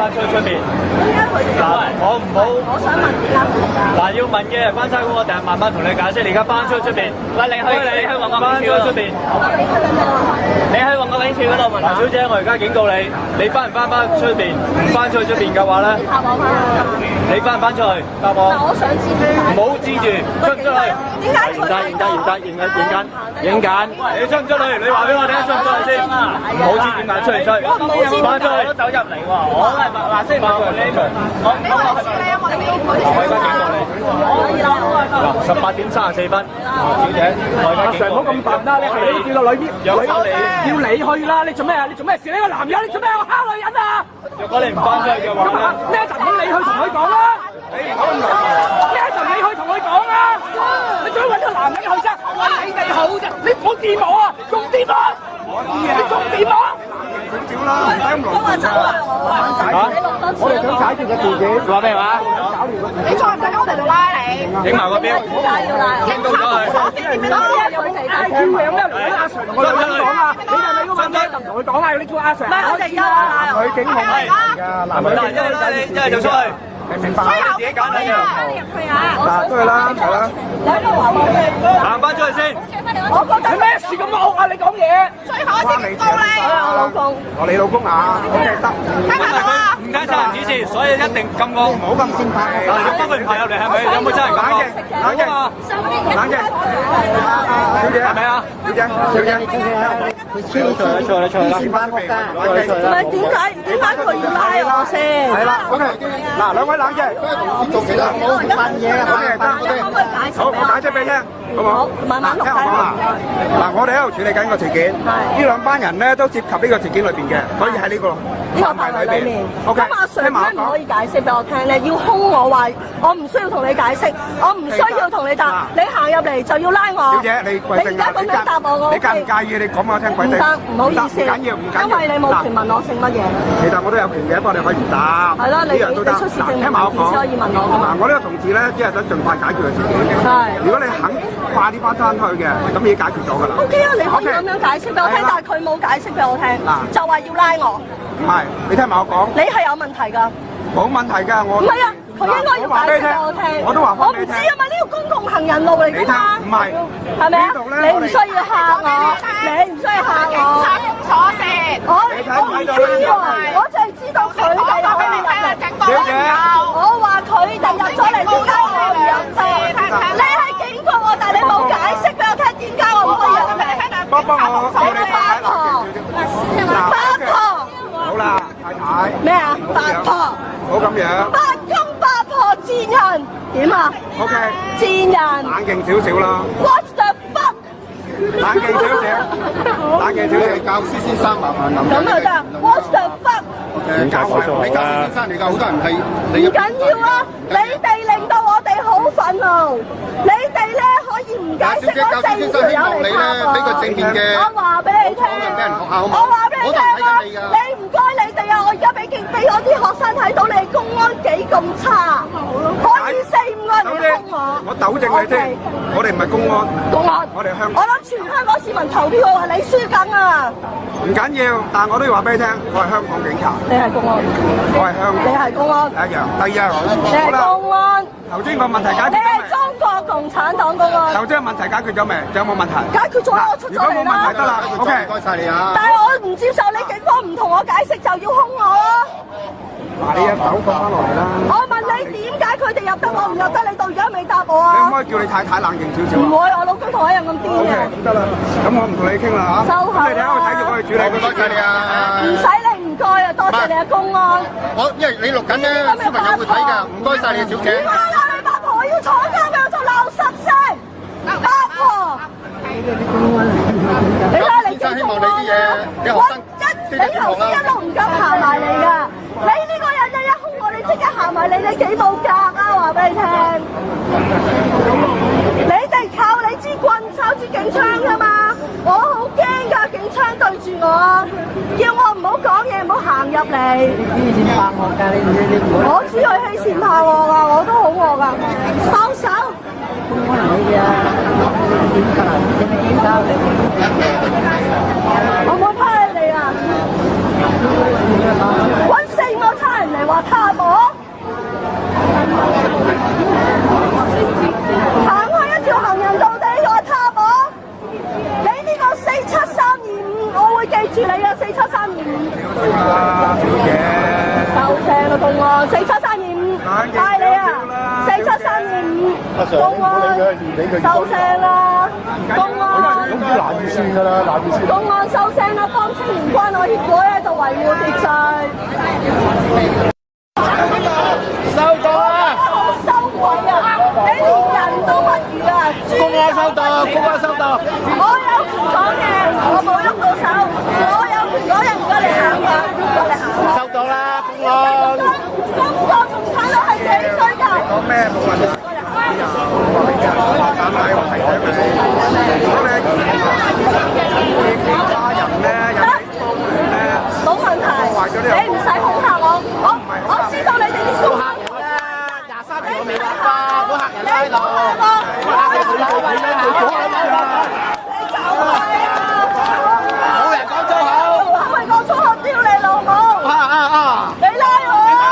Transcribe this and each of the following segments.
翻出面。嗱，我唔好。我想問點解唔㗎？嗱，要問嘅翻差館，我第日慢慢同你解釋。你而家翻出出邊，喂，你去旺角翻出出邊。你去旺角警署嗰度問下。小姐，我而家警告你，你翻唔翻出邊？唔翻出去出邊嘅話咧，你翻唔翻出去？答我。但我想知點解？唔好知住，出唔出去？點解佢影緊。你出唔出去？你話俾我聽，出唔出去先？唔好知點解出嚟出去。翻出去都走入嚟喎。我係嗱，先問你，我而家警告你。18:34，小姐，我而家警告你。唔好咁笨啦，你係你叫到裏邊，要你去啦，你做咩啊？你做咩事？你個男人，你做咩蝦女人啊？若果你唔翻出去嘅話咧，呢一陣咁你去同佢講啦。呢一陣你去同佢講啦。你仲要揾個男人去啫？我話你哋好啫，你唔好掂我啊！仲掂啊？你仲掂啊？少啦，唔使咁勞氣啊！我哋想解決個事件。話咩話？你再唔得，我哋就拉你。影埋個標。點解要拉？影到咗佢。叫你有咩嚟？阿 Sir 同我哋講啊！你係咪嗰個咩同佢講啊？你叫阿 Sir。唔係，我哋而家拉佢警控係㗎，男女警控你一係就出去。明白。自己揀啦。你入去啊！嗱，出去啦，係啦。你喺度話我哋。行翻出去先。我覺得你咩事咁惡啊？你講嘢。最後一次警告你。我老公。我你老公啊？OK 得。聽埋我啊！唔聽差人指示，所以一定禁我。唔好咁先派。嗱，你幫佢唔派入嚟係咪？有冇真人講？冷靜，冷靜。小姐係咪啊？小姐，出嚟。翻屋企。唔係點解佢要拉我先？係啦，OK。嗱，兩位冷靜。做其他冇問嘢啊。OK，得。好，我解釋俾你聽，好唔好？慢慢錄低。嗱，我哋喺度處理緊個事件，呢兩班人咧都涉及呢個事件裏邊嘅，所以喺呢個範圍裏面。 OK，咁阿 Sir 點解唔可以解釋俾我聽咧？要兇我話，我唔需要同你解釋，我唔需要同你答，你行入嚟就要拉我。小姐，你跪定啊？你而家咁樣答我，你介唔介意？你講俾我聽跪定。唔得，唔好意思。唔緊要，唔緊要。因為你冇權問我姓乜嘢。其實我都有權嘅，不過你可以唔答。係啦，你出示證明聽埋我講。先可以問我㗎嘛。嗱，我呢個同事咧，只係想盡快解決個事件。係。如果你肯快啲翻返去嘅，咁已經解決咗㗎啦。O K 啊，你可以咁樣解釋俾我聽，但係佢冇解釋俾我聽，就話要拉我。唔係，你聽埋我講。你係有問題㗎。冇問題㗎，我。唔係啊，佢應該要解釋俾我聽。我都話我唔知啊嘛，呢個公共行人路嚟㗎嘛。唔係。係咪啊？你唔需要嚇我，你唔需要嚇我。警察封鎖線。我唔知喎，我淨係知道佢哋可以入嚟。小姐。我話佢哋入咗嚟，點解我唔入啫？你係警告我，但係你冇解釋俾我聽點解我唔可以入嚟。幫我叫你太太落八婆。好啦，太太。咩啊？八婆。好咁樣。八公八婆賤人點啊 ？OK。賤人。冷靜少少啦。What the fuck？冷靜少少。冷靜少少。教師先生麻煩諗。咁就得。What the fuck？你教師先生嚟㗎，好多人係你。唔緊要啊！你哋令到我哋好憤怒。你哋咧可以唔解釋嗰四條友嚟拍我。俾個正面嘅。我話俾你聽。我話俾你聽啊！你唔該你哋啊！我而家俾我啲學生睇到你公安幾咁差，可以4-5個人嚟兇我。我糾正你先，我哋唔係公安。公安。我哋香港。我諗全香港市民投票，我話你輸緊啊！唔緊要，但我都要話俾你聽，我係香港警察。你係公安。我係香港。你係公安。一樣，第二樣。你係公安。頭先個問題解決咗未？你係中國共產黨公安。頭先個問題解決咗未？仲有冇問題？解決咗啦，我出咗嚟啦。如果冇問題得啦，OK。唔該曬你啊。但係我唔接受你警方唔同我解釋就要兇我咯。嗱，你一手放翻落嚟啦。我問你點解佢哋入得我唔入得？你到而家未答我啊？你可唔可以叫你太太冷靜少少啊？唔會，我老公同我一樣咁癲嘅。咁得啦，咁我唔同你傾啦嚇。收口啦。咁你哋喺度睇住我去處理，唔該曬你啊。唔使你唔該啊，多謝你啊，公安。因為你錄緊咧，小朋友會睇㗎，唔該曬你啊，小姐。點解啊？你八婆我要坐監俾我做鬧10聲，八婆。你睇你幾公安啊？你頭先一路唔敢行埋嚟㗎，你呢個人日日兇我，你即刻行埋嚟，你幾冇格啊！話俾你聽，你哋靠你支棍抄支警槍㗎嘛，我好驚㗎，警槍對住我，叫我唔好講嘢，唔好行入嚟。欺善怕惡㗎，你我知佢欺善怕惡㗎，我都好惡㗎，放手。我冇批你哋啊！揾4個差人嚟啊，小姐。收聲啦，公安47325，帶你啊！47325，公安，收聲啦，公安。咁啲難預算㗎啦，難預算。公安收聲啦，幫青年關愛協會喺度維護秩序。收到啦！好羞愧啊！你連人都不如啊！公安收到，公安收到。我有權講嘢，我冇喐到手，我有權講嘢，唔該你行㗎，唔該你行㗎。收到啦，公安。中國共產黨係幾衰㗎？講咩冇問題。簡單我提醒你，如果你其他人咧有啲騷亂咧，冇問題，你唔使恐嚇我，我知道你哋啲恐嚇人咧，23條我未話過，冇嚇人喺度，你走開啊！冇人講粗口。係咪講粗口丟你老母？你拉我啊！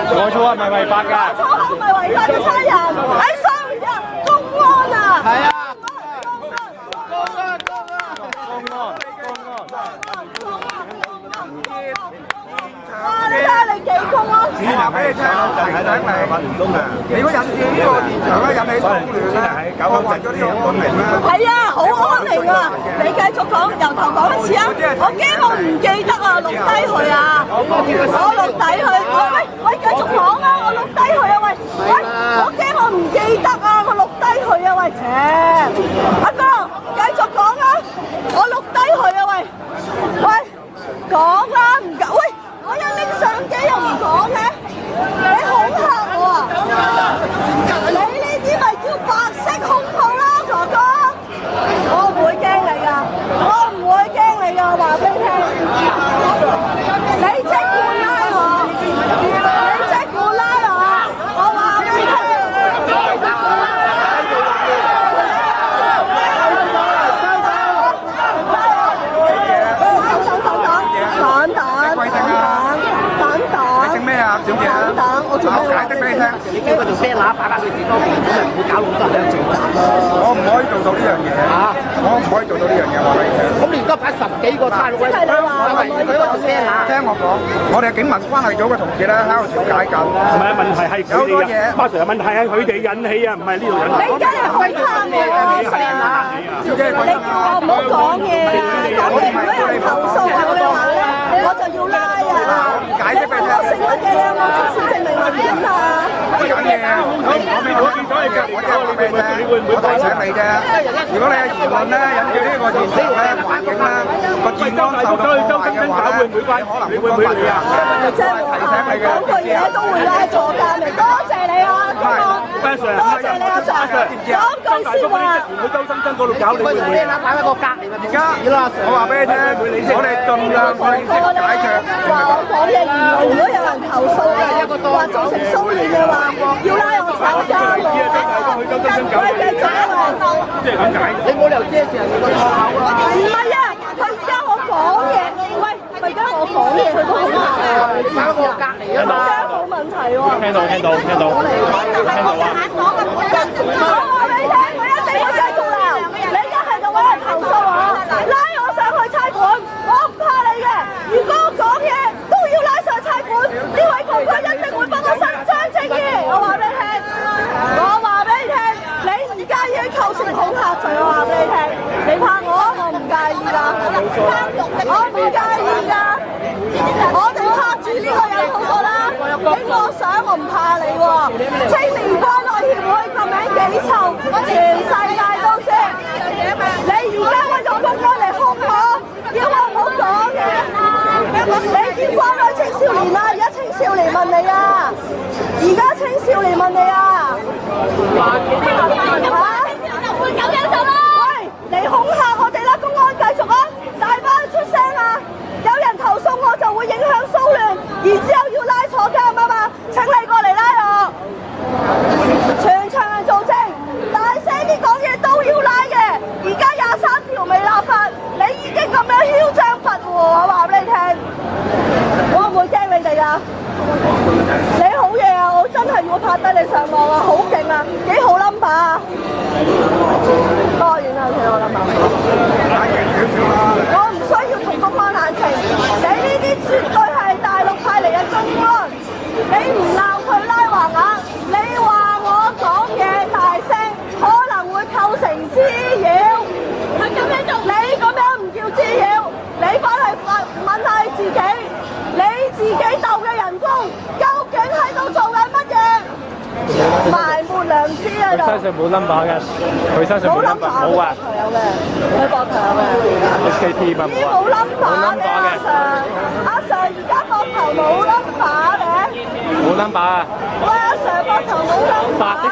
講粗口係咪違法㗎？粗口唔係違法嘅差人，哎 sorry 啊，公安啊！係啊。哇！你睇下你幾公安？我話俾你聽，提醒你，你如果引致呢個現場咧引起騷亂咧，破壞咗呢個安寧咧，係啊，好安寧啊！你繼續講，由頭講一次啊！我驚我唔記得啊，錄低佢啊！我錄低佢，喂，繼續講啊！我錄低佢啊！喂，我驚我唔記得啊！我錄低佢啊！喂，切！阿哥，繼續講啊！我錄低佢啊！喂，講啦，唔夠喂！我有拎相機又唔講嘅，你恐嚇我啊！你呢啲咪叫白色恐怖啦，哥哥！我唔會驚你㗎，我唔會驚你㗎，我話俾你聽。你即管拉我，你即管拉我，我話俾你聽。小姐，我解釋俾你聽。你叫佢做啤乸擺佢地方，咁咪唔會搞咁多人聚集咯。我唔可以做到呢樣嘢。我唔可以做到呢樣嘢，話俾你聽。咁你而家擺10幾個差佬，佢嗰做啤乸。聽我講，我哋警民關係組嘅同事咧喺度調解緊。唔係問題係佢哋嘅，馬 Sir 問題係佢哋引起啊，唔係呢度引起。你而家係恐嚇我啊！小姐，你叫我唔好講嘢啊！講嘢如果有人投訴我嘅話咧，我就要拉啊！解釋俾你聽。我食乜嘢啊？我出示證明文件啊！講嘢，我見到你隔離嗰個，我提醒你啫。如果你嘅言論咧引致呢個現場咧環境咧個治安受到破壞嘅話咧，可能會幫你啊！即係我講句嘢都會拉坐監嚟，多謝你啊！多謝你啊 Sir！講句説話。佢周生真嗰度搞你會唔會？而家我話俾你聽，我哋盡量去解決。話我講嘢言論，如果有人投訴我話造成騷亂嘅話，要拉我坐監喎。喂，繼續啊！即係咁解。你冇理由遮住人哋個窗口啊！唔係啊，佢而家我講嘢，喂，咪而家我講嘢，佢都恐嚇我。擺喺我隔離啊嘛。冇問題喎。聽到。我話俾你聽，佢一定會繼續鬧。你而家係度揾人投訴我，拉我上去差館，我唔怕你嘅。如果我講嘢都要拉上差館，呢位哥哥一定會幫我伸張正義。我話俾你聽，你而家已經構成恐嚇罪。我話俾你聽，你怕我唔介意㗎，我唔介意㗎。我哋拍住呢個人好過啦，俾我相我唔怕你喎。青年關愛協會個名幾臭，全世界都知。你而家揾咗公安嚟兇我，叫我唔好講嘢。你見關愛青少年啊？而家青少年問你啊，而家青少年問你啊，會咁樣做啦？喂，你恐嚇我哋啦，公安繼續啊，大班出聲啊！有人投訴我就會影響騷亂，然之後要拉坐監啊嘛！請你過嚟拉我，全場人做證，大聲啲講嘢都要拉嘅。而家23條未立法，你已經咁樣囂張跋扈，我話俾你聽，我唔會驚你哋啊！你好嘢啊！我真係要拍低你上網啊！好勁啊！幾好 number 啊！唔知啊就。佢身上冇 number 嘅，佢身上冇 number， 冇啊。有嘅，佢膊頭有嘅。SKT 嘛冇啊。冇 number 嘅阿 Sir， 阿 Sir 而家膊頭冇 number 嘅。冇 number 啊！喂阿 Sir 膊頭冇 number。白色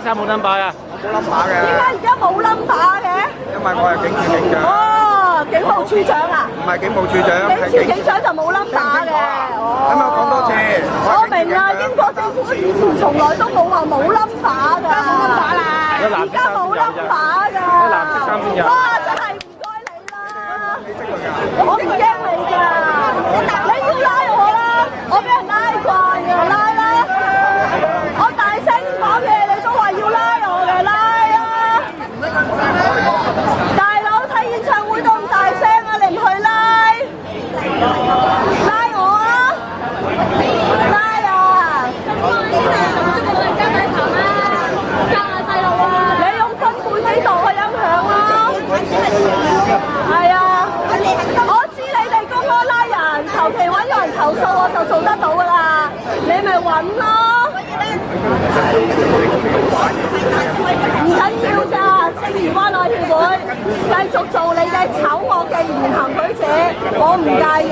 衫冇 number 啊！冇 number 嘅。點解而家冇 number 嘅？因為我係警署警長。哦，警務處長啊？唔係警務處長，係警長就冇 number 嘅。咁我講多次。我明啊，英國政府以前從來都冇話冇 number 㗎。冇 number 啦。而家冇 number 㗎。藍色衫先有。哇！真係唔該你啦。我唔驚你㗎。你要拉我啦，我俾人拉慣㗎，拉啦。我大聲講嘢，你都話要拉我嘅，拉啊！大佬睇演唱會都咁大聲啊，你唔去拉？拉我啊！拉啊！你用分貝呢度去音響咯。係啊，我知你哋公安拉人，求其揾個人投訴我就做得到㗎啦，你咪揾咯。唔緊要咋，正義灣愛協會繼續做你嘅醜惡嘅言行舉止，我唔介意。